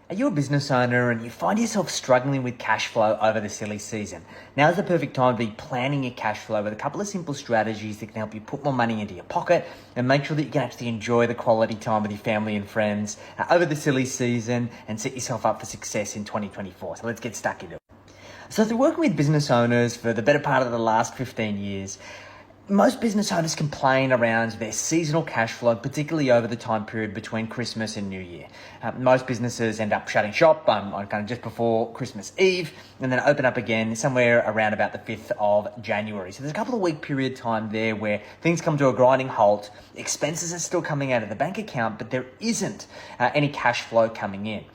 Are you a business owner and you find yourself struggling with cash flow over the silly season? Now's the perfect time to be planning your cash flow with a couple of simple strategies that can help you put more money into your pocket and make sure that you can actually enjoy the quality time with your family and friends over the silly season and set yourself up for success in 2024. So let's get stuck into it. So through working with business owners for the better part of the last 15 years, most business owners complain around their seasonal cash flow, particularly over the time period between Christmas and New Year. Most businesses end up shutting shop on kind of just before Christmas Eve and then open up again somewhere around about the 5th of January. So there's a couple of week period time there where things come to a grinding halt. Expenses are still coming out of the bank account, but there isn't any cash flow coming in.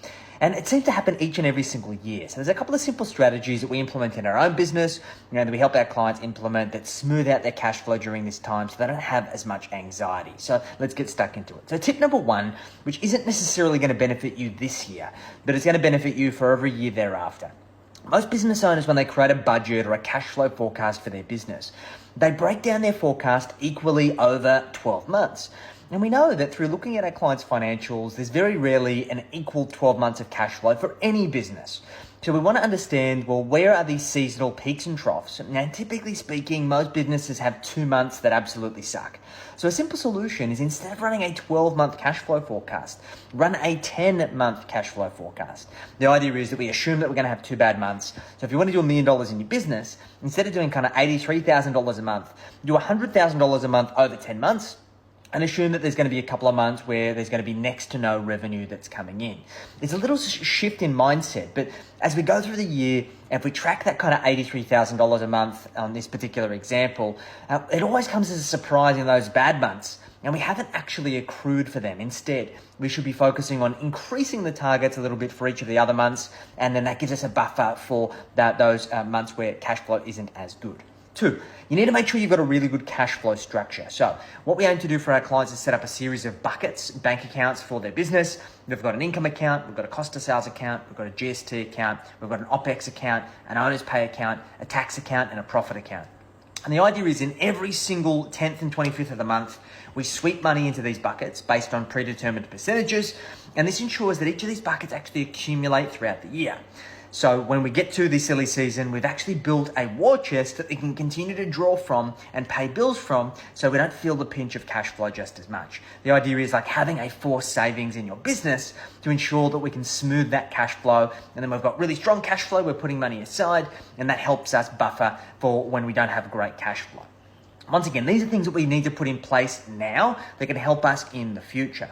And it seems to happen each and every single year. So there's a couple of simple strategies that we implement in our own business, that we help our clients implement that smooth out their cash flow during this time so they don't have as much anxiety. So let's get stuck into it. So tip number one, which isn't necessarily going to benefit you this year, but it's going to benefit you for every year thereafter. Most business owners, when they create a budget or a cash flow forecast for their business, they break down their forecast equally over 12 months. And we know that through looking at our clients' financials, there's very rarely an equal 12 months of cash flow for any business. So we want to understand, well, where are these seasonal peaks and troughs? Now, typically speaking, most businesses have 2 months that absolutely suck. So a simple solution is instead of running a 12-month cash flow forecast, run a 10-month cash flow forecast. The idea is that we assume that we're going to have 2 bad months. So if you want to do $1 million in your business, instead of doing kind of $83,000 a month, do $100,000 a month over 10 months, and assume that there's going to be a couple of months where there's going to be next to no revenue that's coming in. It's a little shift in mindset, but as we go through the year, if we track that kind of $83,000 a month on this particular example, it always comes as a surprise in those bad months, and we haven't actually accrued for them. Instead, we should be focusing on increasing the targets a little bit for each of the other months, and then that gives us a buffer for those months where cash flow isn't as good. 2, you need to make sure you've got a really good cash flow structure. So what we aim to do for our clients is set up a series of buckets, bank accounts for their business. We've got an income account, we've got a cost of sales account, we've got a GST account, we've got an OPEX account, an owner's pay account, a tax account, and a profit account. And the idea is in every single 10th and 25th of the month, we sweep money into these buckets based on predetermined percentages. And this ensures that each of these buckets actually accumulate throughout the year. So when we get to the silly season, we've actually built a war chest that we can continue to draw from and pay bills from so we don't feel the pinch of cash flow just as much. The idea is like having a forced savings in your business to ensure that we can smooth that cash flow. And then we've got really strong cash flow, we're putting money aside, and that helps us buffer for when we don't have great cash flow. Once again, these are things that we need to put in place now that can help us in the future.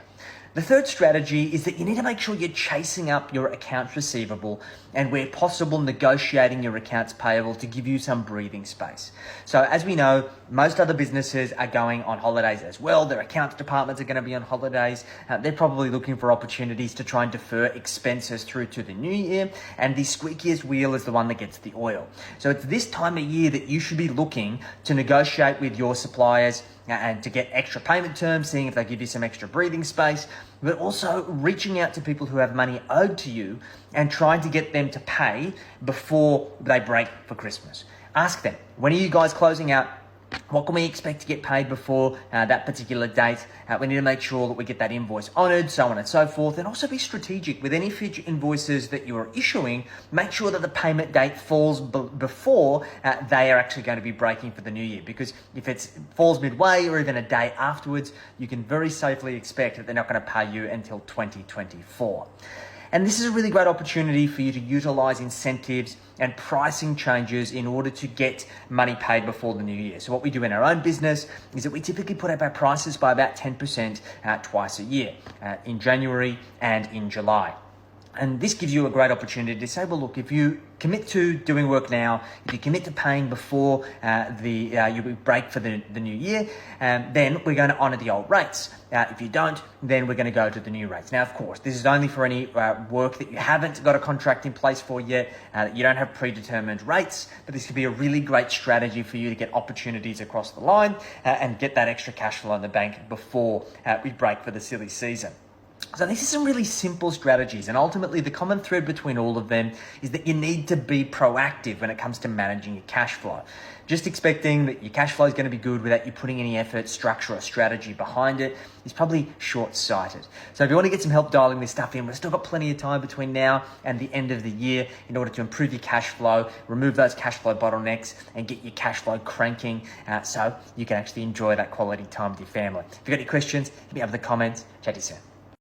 The third strategy is that you need to make sure you're chasing up your accounts receivable and where possible negotiating your accounts payable to give you some breathing space. So as we know, most other businesses are going on holidays as well. Their accounts departments are going to be on holidays. They're probably looking for opportunities to try and defer expenses through to the new year. And the squeakiest wheel is the one that gets the oil. So it's this time of year that you should be looking to negotiate with your suppliers and to get extra payment terms, seeing if they give you some extra breathing space, but also reaching out to people who have money owed to you and trying to get them to pay before they break for Christmas. Ask them, when are you guys closing out? What can we expect to get paid before that particular date? We need to make sure that we get that invoice honored, so on and so forth. And also be strategic with any future invoices that you are issuing. Make sure that the payment date falls before they are actually going to be breaking for the new year. Because if it falls midway or even a day afterwards, you can very safely expect that they're not going to pay you until 2024. And this is a really great opportunity for you to utilize incentives and pricing changes in order to get money paid before the new year. So what we do in our own business is that we typically put up our prices by about 10% twice a year, in January and in July. And this gives you a great opportunity to say, well, look, if you commit to doing work now, if you commit to paying before you break for the new year, then we're going to honor the old rates. If you don't, then we're going to go to the new rates. Now, of course, this is only for any work that you haven't got a contract in place for yet, you don't have predetermined rates, but this could be a really great strategy for you to get opportunities across the line and get that extra cash flow in the bank before we break for the silly season. So these are some really simple strategies, and ultimately the common thread between all of them is that you need to be proactive when it comes to managing your cash flow. Just expecting that your cash flow is going to be good without you putting any effort, structure, or strategy behind it is probably short-sighted. So if you want to get some help dialing this stuff in, we've still got plenty of time between now and the end of the year in order to improve your cash flow, remove those cash flow bottlenecks, and get your cash flow cranking so you can actually enjoy that quality time with your family. If you've got any questions, hit me up in the comments. Chat to you soon.